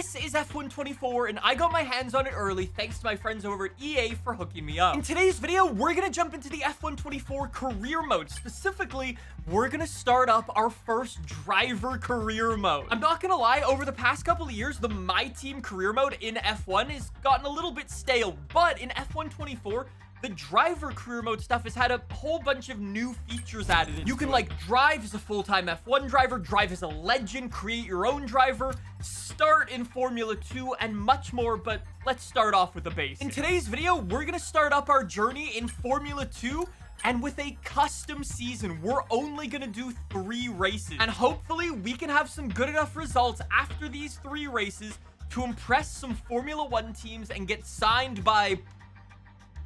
This is F124, and I got my hands on it early thanks to my friends over at EA for hooking me up. In today's video, we're gonna jump into the F124 career mode. Specifically, we're gonna start up our first driver career mode. I'm not gonna lie, over the past couple of years, the My Team career mode in F1 has gotten a little bit stale, but in F124, the driver career mode stuff has had a whole bunch of new features added in. You can like drive as a full-time F1 driver, drive as a legend, create your own driver, start in Formula 2, and much more, but let's start off with the basics. In today's video, we're gonna start up our journey in Formula 2, and with a custom season. We're only gonna do 3 races, and hopefully we can have some good enough results after these 3 races to impress some Formula 1 teams and get signed by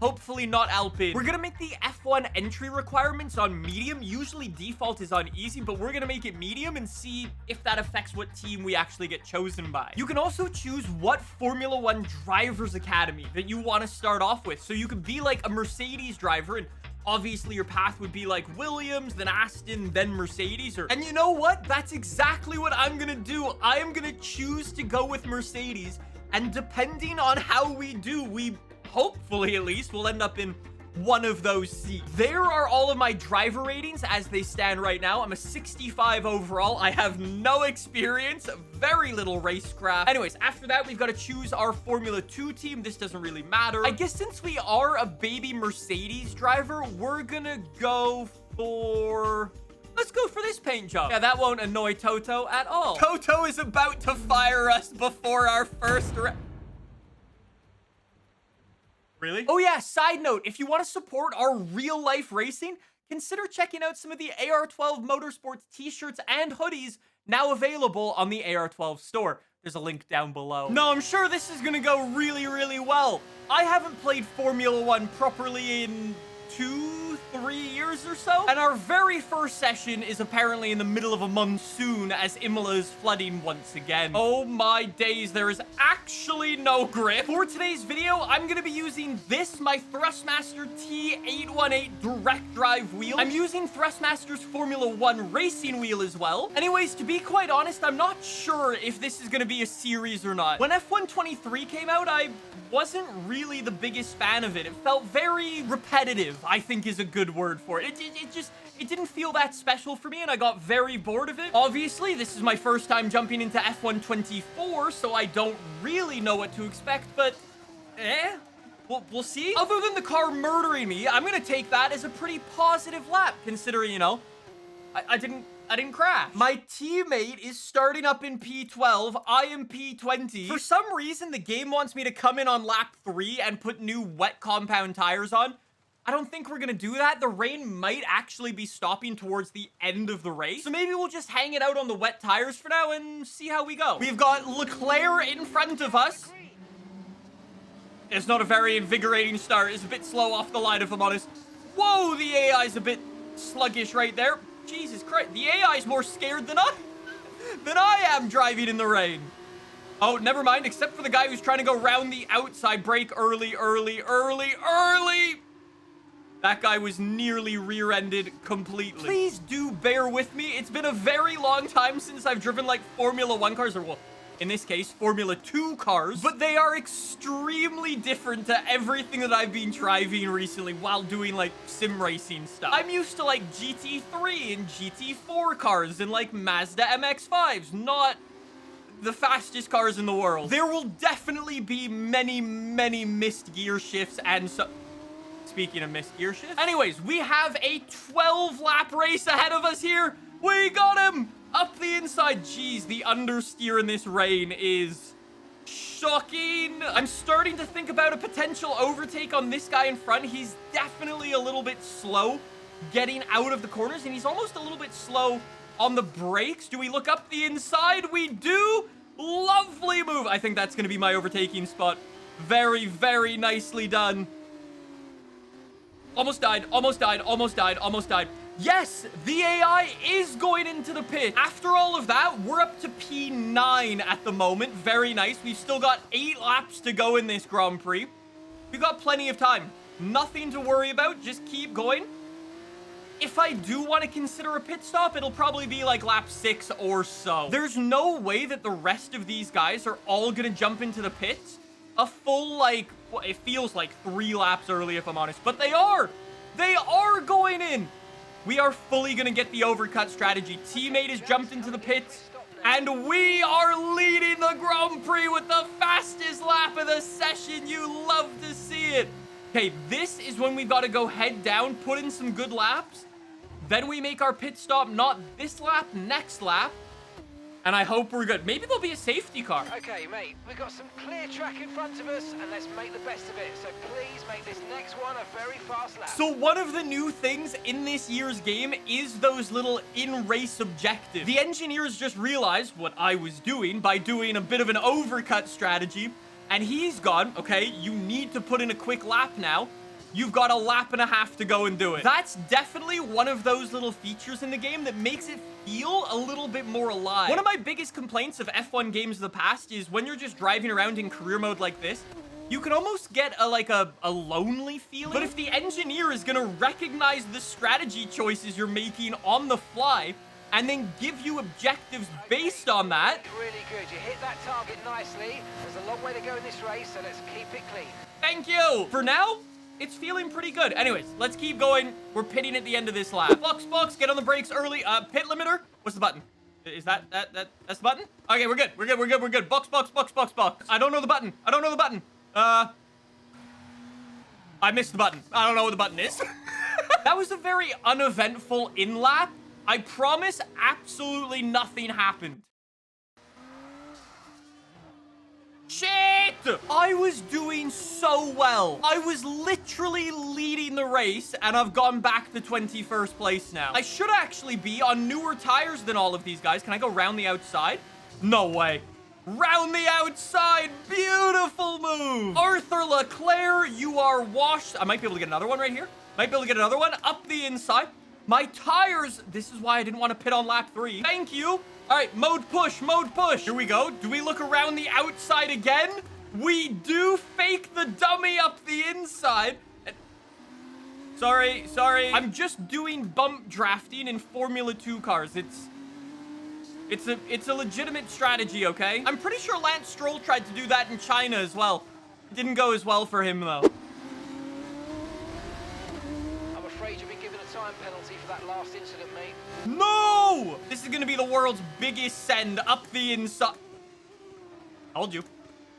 hopefully not Alpine. We're gonna make the F1 entry requirements on medium. Usually default is on easy, but we're gonna make it medium and see if that affects what team we actually get chosen by. You can also choose what Formula 1 drivers academy that you want to start off with. So you could be like a Mercedes driver, and obviously your path would be like Williams, then Aston, then Mercedes. And you know what? That's exactly what I'm gonna do. I am gonna choose to go with Mercedes, and depending on how we do, we hopefully at least we'll end up in one of those seats. There are all of my driver ratings as they stand right now. I'm a 65 overall. I have no experience, very little racecraft. Anyways, after that, we've got to choose our Formula 2 team. This doesn't really matter. I guess since we are a baby Mercedes driver, we're gonna go for... let's go for this paint job. Yeah, that won't annoy Toto at all. Toto is about to fire us before our first Really? Oh yeah, side note, if you want to support our real-life racing, consider checking out some of the AR12 Motorsports t-shirts and hoodies now available on the AR12 store. There's a link down below. No, I'm sure this is gonna go really, really well. I haven't played Formula 1 properly in 2-3 years or so, and our very first session is apparently in the middle of a monsoon as Imola is flooding once again. Oh my days, there is actually no grip. For today's video, I'm gonna be using this, my Thrustmaster T818 direct drive wheel. I'm using Thrustmaster's Formula 1 racing wheel as well. Anyways, to be quite honest, I'm not sure if this is gonna be a series or not. When F123 came out, I wasn't really the biggest fan of it. It felt very repetitive, I think is a good word for it. It didn't feel that special for me, and I got very bored of it. Obviously, this is my first time jumping into F124, so I don't really know what to expect, but we'll see. Other than the car murdering me, I'm gonna take that as a pretty positive lap, considering, you know, I didn't crash. My teammate is starting up in P12. I am P20. For some reason, the game wants me to come in on lap 3 and put new wet compound tires on. I don't think we're gonna do that. The rain might actually be stopping towards the end of the race. So maybe we'll just hang it out on the wet tires for now and see how we go. We've got Leclerc in front of us. It's not a very invigorating start. It's a bit slow off the line, if I'm honest. Whoa, the AI is a bit sluggish right there. Jesus Christ, the AI is more scared than I am driving in the rain. Oh, never mind, except for the guy who's trying to go round the outside. Brake early. That guy was nearly rear-ended completely. Please do bear with me. It's been a very long time since I've driven like Formula 1 cars, or well, in this case, Formula 2 cars, but they are extremely different to everything that I've been driving recently while doing like sim racing stuff. I'm used to like GT3 and GT4 cars and like Mazda MX-5s, not the fastest cars in the world. There will definitely be many missed gear shifts, and so... speaking of missed gear shifts. Anyways, we have a 12-lap race ahead of us here. We got him! Up the inside. Jeez, the understeer in this rain is shocking. I'm starting to think about a potential overtake on this guy in front. He's definitely a little bit slow getting out of the corners, and he's almost a little bit slow on the brakes. Do we look up the inside? We do. Lovely move. I think that's going to be my overtaking spot. Very nicely done. Almost died. Yes, the AI is going into the pit. After all of that, we're up to P9 at the moment. Very nice. We've still got 8 laps to go in this Grand Prix. We've got plenty of time. Nothing to worry about. Just keep going. if I do want to consider a pit stop, it'll probably be like lap 6 or so. There's no way that the rest of these guys are all gonna jump into the pits a full, like, well, it feels like 3 laps early, if I'm honest, but they are going in. We are fully gonna get the overcut strategy. Teammate has jumped into the pits, and we are leading the Grand Prix with the fastest lap of the session. You love to see it. Okay, this is when we've got to go head down, put in some good laps. Then we make our pit stop, not this lap, next lap. And I hope we're good. Maybe there'll be a safety car. Okay, mate, we've got some clear track in front of us, and let's make the best of it. So please make this next one a very fast lap. So one of the new things in this year's game is those little in-race objectives. The engineers just realized what I was doing by doing a bit of an overcut strategy. And he's gone, okay, you need to put in a quick lap now. You've got a lap and a half to go and do it. That's definitely one of those little features in the game that makes it feel a little bit more alive. One of my biggest complaints of F1 games of the past is when you're just driving around in career mode like this, you can almost get a lonely feeling. But if the engineer is gonna recognize the strategy choices you're making on the fly, and then give you objectives based on that. Really good. You hit that target nicely. There's a long way to go in this race, so let's keep it clean. Thank you. For now, it's feeling pretty good. Anyways, let's keep going. We're pitting at the end of this lap. Box, get on the brakes early. Pit limiter. What's the button? Is that's the button? Okay, we're good. Box. I don't know the button. I missed the button. I don't know what the button is. That was a very uneventful in-lap. I promise absolutely nothing happened. Shit! I was doing so well. I was literally leading the race, and I've gone back to 21st place now. I should actually be on newer tires than all of these guys. Can I go round the outside? No way. Round the outside. Beautiful move. Arthur Leclerc, you are washed. I might be able to get another one right here. Might be able to get another one up the inside. My tires, this is why I didn't want to pit on lap 3. Thank you. All right, mode push. Here we go. Do we look around the outside again? We do fake the dummy up the inside. Sorry. I'm just doing bump drafting in Formula 2 cars. It's a legitimate strategy, okay? I'm pretty sure Lance Stroll tried to do that in China as well. It didn't go as well for him, though. You've been given a time penalty for that last incident, mate. No! This is gonna be the world's biggest send up the inside. Told you.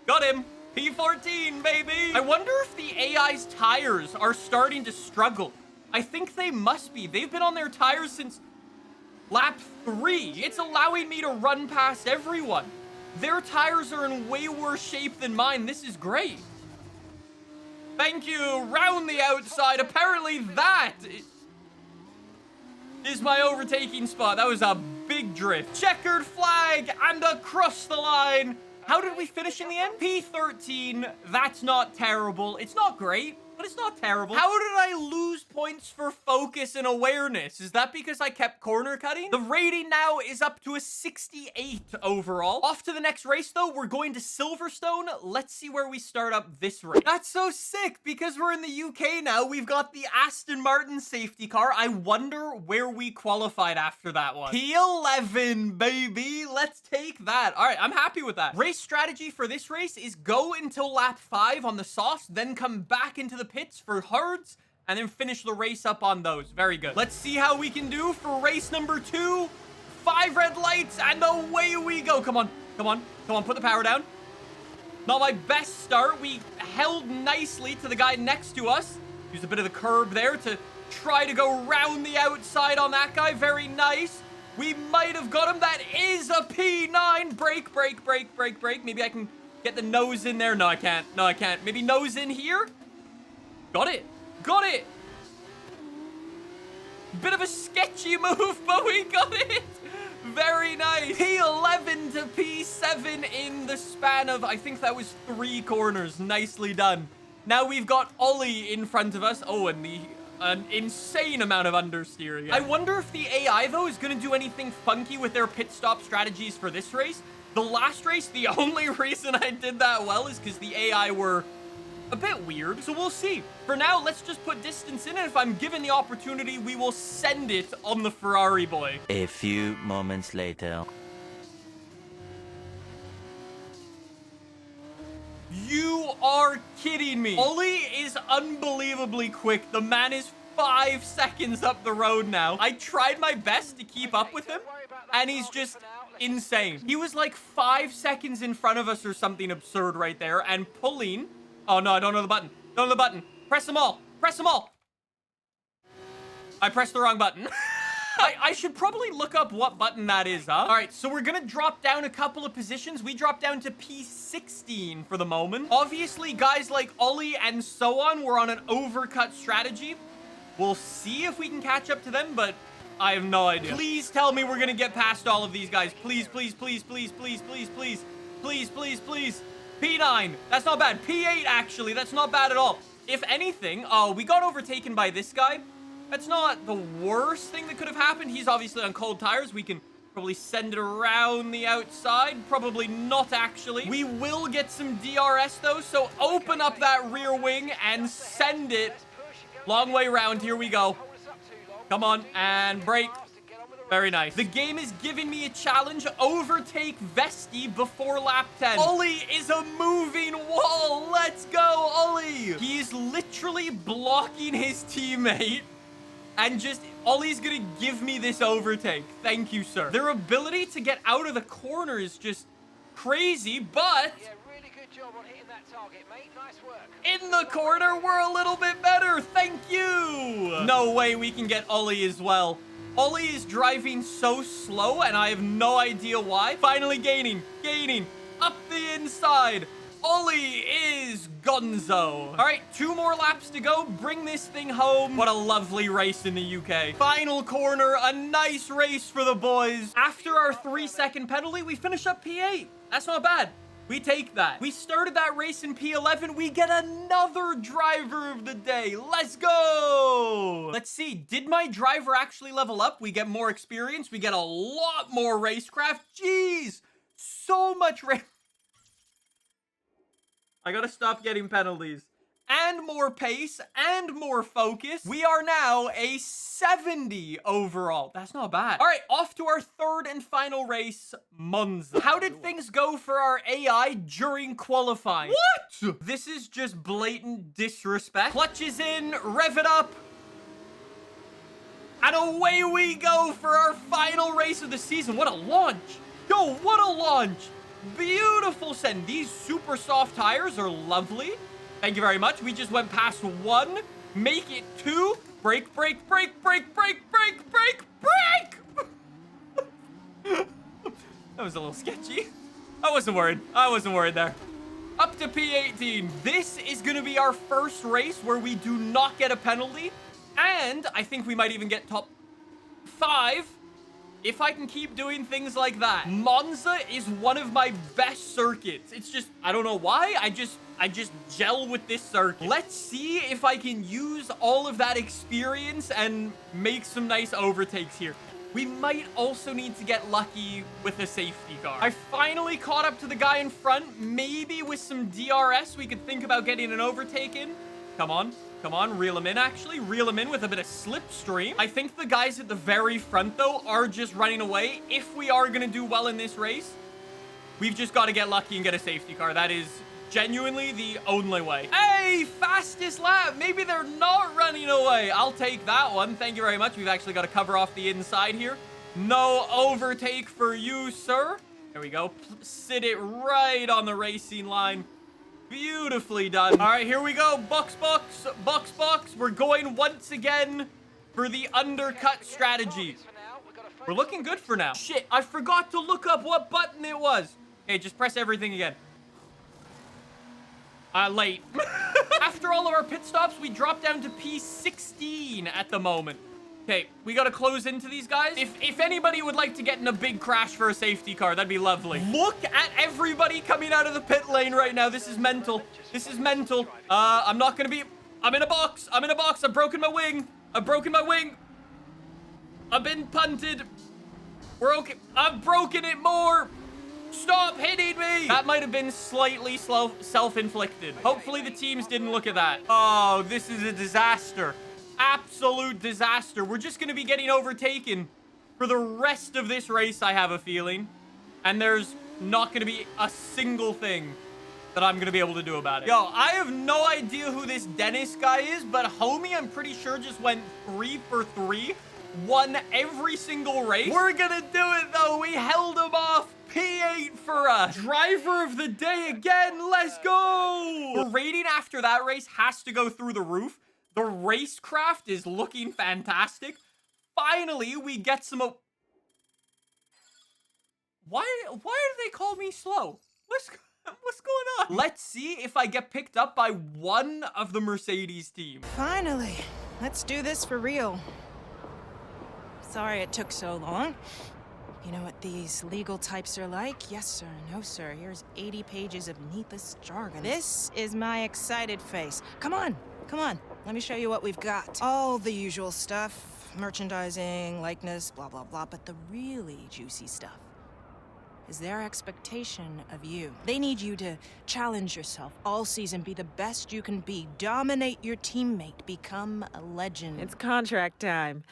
Got him. P14, baby. I wonder if the AI's tires are starting to struggle. I think they must be. They've been on their tires since lap 3. It's allowing me to run past everyone. Their tires are in way worse shape than mine. This is great. Thank you. Round the outside. Apparently that is my overtaking spot. That was a big drift. Checkered flag and across the line. How did we finish in the end? P13. That's not terrible. It's not great, but it's not terrible. How did I lose points for focus and awareness? Is that because I kept corner cutting? The rating now is up to a 68 overall. Off to the next race, though. We're going to Silverstone. Let's see where we start up this race. That's so sick because we're in the UK now. We've got the Aston Martin safety car. I wonder where we qualified after that one. P11, baby. Let's take that. All right, I'm happy with that. Race strategy for this race is go until lap 5 on the softs, then come back into the pits for hards, and then finish the race up on those. Very good. Let's see how we can do for race number 2. 5 red lights, and away we go. Come on. Put the power down. Not my best start. We held nicely to the guy next to us. Use a bit of the curb there to try to go round the outside on that guy. Very nice. We might have got him. That is a P9. Brake. Maybe I can get the nose in there. No, I can't. Maybe nose in here. Got it. Bit of a sketchy move, but we got it. Very nice. P11 to P7 in the span of, I think that was 3 corners. Nicely done. Now we've got Ollie in front of us. Oh, and an insane amount of understeer. I wonder if the AI, though, is going to do anything funky with their pit stop strategies for this race. The last race, the only reason I did that well is because the AI were a bit weird. So we'll see. For now, let's just put distance in, and if I'm given the opportunity, we will send it on the Ferrari boy. A few moments later. You are kidding me. Ollie is unbelievably quick. The man is 5 seconds up the road now. I tried my best to keep up with him, and he's just insane. He was like 5 seconds in front of us or something absurd right there, and pulling. Oh no, I don't know the button. Don't know the button. Press them all. Press them all. I pressed the wrong button. I should probably look up what button that is, huh? All right, so we're gonna drop down a couple of positions. We drop down to P16 for the moment. Obviously, guys like Ollie and so on were on an overcut strategy. We'll see if we can catch up to them, but I have no idea. Please tell me we're gonna get past all of these guys. Please, please, please, please, please, please, please, please, please, please. P9, that's not bad. P8, actually, that's not bad at all. If anything, oh, we got overtaken by this guy. That's not the worst thing that could have happened. He's obviously on cold tires. We can probably send it around the outside. Probably not, actually. We will get some DRS, though, so open up that rear wing and send it. Long way around. Here we go. Come on, and brake. Very nice. The game is giving me a challenge. Overtake Vesti before lap 10. Ollie is a moving wall. Let's go, Ollie. He is literally blocking his teammate. And just, Ollie's gonna give me this overtake. Thank you, sir. Their ability to get out of the corner is just crazy, but... Yeah, really good job on hitting that target, mate. Nice work. In the corner, we're a little bit better. Thank you. No way we can get Ollie as well. Ollie is driving so slow, and I have no idea why. Finally gaining, up the inside. Ollie is gonzo. All right, 2 more laps to go. Bring this thing home. What a lovely race in the UK. Final corner, a nice race for the boys. After our 3-second penalty, we finish up P8. That's not bad. We take that. We started that race in P11. We get another driver of the day. Let's go. Let's see. Did my driver actually level up? We get more experience. We get a lot more racecraft. Jeez. So much race. I gotta stop getting penalties. And more pace and more focus. We are now a 70 overall. That's not bad. All right, off to our 3rd and final race, Monza. How did things go for our AI during qualifying? What? This is just blatant disrespect. Clutches in, rev it up. And away we go for our final race of the season. What a launch. Yo, what a launch. Beautiful send. These super soft tires are lovely. Thank you very much. We just went past 1. Make it 2. Brake, brake, brake, brake, brake, brake, brake, brake. That was a little sketchy. I wasn't worried there. Up to P18. This is going to be our first race where we do not get a penalty. And I think we might even get top 5. If I can keep doing things like that. Monza is one of my best circuits. It's just, I don't know why. I just gel with this circuit. Let's see if I can use all of that experience and make some nice overtakes here. We might also need to get lucky with a safety car. I finally caught up to the guy in front. Maybe with some DRS, we could think about getting an overtake in. Come on. Come on, reel him in, actually. Reel him in with a bit of slipstream. I think the guys at the very front, though, are just running away. If we are going to do well in this race, we've just got to get lucky and get a safety car. That is genuinely the only way. Hey, fastest lap. Maybe they're not running away. I'll take that one. Thank you very much. We've actually got to cover off the inside here. No overtake for you, sir. There we go. Sit it right on the racing line. Beautifully done. All right, here we go. Box, box, box, box. We're going once again for the undercut strategy. We're looking good for now. Shit, I forgot to look up what button it was. Okay, just press everything again. Late. After all of our pit stops, we drop down to P16 at the moment. Okay, we gotta close into these guys. If anybody would like to get in a big crash for a safety car, that'd be lovely. Look at everybody coming out of the pit lane right now. This is mental. This is mental. I'm not gonna be... I'm in a box. I'm in a box. I've broken my wing. I've broken my wing. I've been punted. We're okay. I've broken it more. Stop hitting me! That might have been slightly self-inflicted. Hopefully the teams didn't look at that. Oh, this is a disaster. Absolute disaster. We're just going to be getting overtaken for the rest of this race, I have a feeling. And there's not going to be a single thing that I'm going to be able to do about it. Yo, I have no idea who this Dennis guy is, but homie, I'm pretty sure just went 3 for 3. Won every single race. We're gonna do it though. We held him off. P8 for us. Driver of the day again. Let's go. The rating after that race has to go through the roof. The racecraft is looking fantastic. Finally, we get some... Why do they call me slow? What's going on? Let's see if I get picked up by one of the Mercedes team. Finally. Let's do this for real. Sorry it took so long. You know what these legal types are like? Yes, sir. No, sir. Here's 80 pages of needless jargon. This is my excited face. Come on. Come on. Let me show you what we've got. All the usual stuff. Merchandising, likeness, blah, blah, blah. But the really juicy stuff is their expectation of you. They need you to challenge yourself all season, be the best you can be, dominate your teammate, become a legend. It's contract time.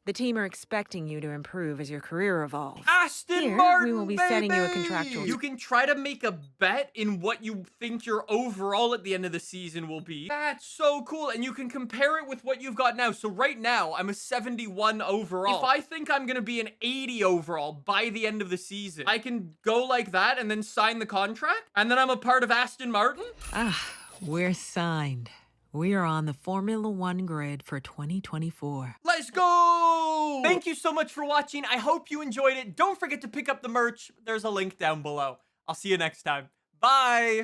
The team are expecting you to improve as your career evolves. Aston Here, Martin, we will be baby! setting you a contractual... You can try to make a bet in what you think your overall at the end of the season will be. That's so cool. And you can compare it with what you've got now. So right now, I'm a 71 overall. If I think I'm going to be an 80 overall by the end of the season, I can go like that and then sign the contract. And then I'm a part of Aston Martin. We're signed. We are on the Formula One grid for 2024. Let's go! Thank you so much for watching. I hope you enjoyed it. Don't forget to pick up the merch. There's a link down below. I'll see you next time. Bye!